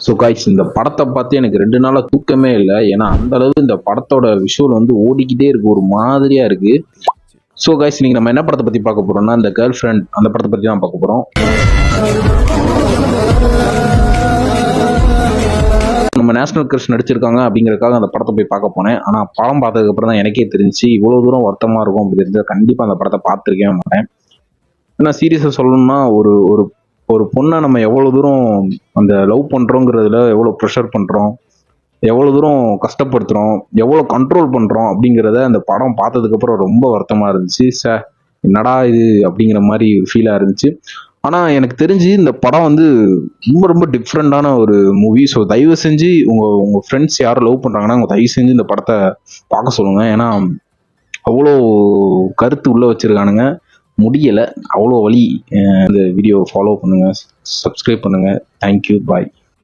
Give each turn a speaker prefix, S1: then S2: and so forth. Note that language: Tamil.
S1: ஸோ காய்ஸ், இந்த படத்தை பார்த்து எனக்கு 2 நாளா தூக்கமே இல்லை. ஏன்னா அந்த அளவு இந்த படத்தோட விஷுவல் வந்து ஓடிக்கிட்டே இருக்கு, ஒரு மாதிரியா இருக்கு. ஸோ காய்ஸ், இன்னைக்கு நம்ம என்ன படத்தை பத்தி பார்க்க போறோம்னா, இந்த கேர்ள் ஃப்ரெண்ட் அந்த படத்தை பத்தி தான் பார்க்க போறோம். நம்ம நேஷனல் கிரஷ் நடிச்சிருக்காங்க அப்படிங்கறதுக்காக அந்த படத்தை போய் பார்க்க போனேன். ஆனா படம் பார்த்ததுக்கு அப்புறம் தான் எனக்கே தெரிஞ்சு இவ்வளவு தூரம் வருத்தமா இருக்கும் அப்படிங்கிறது. கண்டிப்பா அந்த படத்தை பார்த்துருக்கவே மாட்டேன். ஏன்னா சீரியஸா சொல்லணும்னா, ஒரு ஒரு ஒரு பொண்ணை நம்ம எவ்வளவு தூரம் அந்த லவ் பண்றோங்கிறதுல எவ்வளவு ப்ரெஷர் பண்றோம், எவ்வளவு தூரம் கஷ்டப்படுத்துறோம், எவ்வளவு கண்ட்ரோல் பண்றோம் அப்படிங்கிறத அந்த படம் பார்த்ததுக்கு அப்புறம் ரொம்ப வருத்தமா இருந்துச்சு. என்னடா இது அப்படிங்கிற மாதிரி ஃபீலா இருந்துச்சு. ஆனா எனக்கு தெரிஞ்சு இந்த படம் வந்து ரொம்ப ரொம்ப டிஃப்ரெண்டான ஒரு மூவி. ஸோ தயவு செஞ்சு உங்க உங்க ஃப்ரெண்ட்ஸ் யாரும் லவ் பண்றாங்கன்னா அவங்க தயவு செஞ்சு இந்த படத்தை பார்க்க சொல்லுங்க. ஏன்னா அவ்வளோ கருத்து உள்ள வச்சிருக்கானுங்க. முடியல, அவ்வளோ வழி. இந்த வீடியோ ஃபாலோ பண்ணுங்க, சப்ஸ்கிரைப் பண்ணுங்க. தேங்க்யூ, பாய்.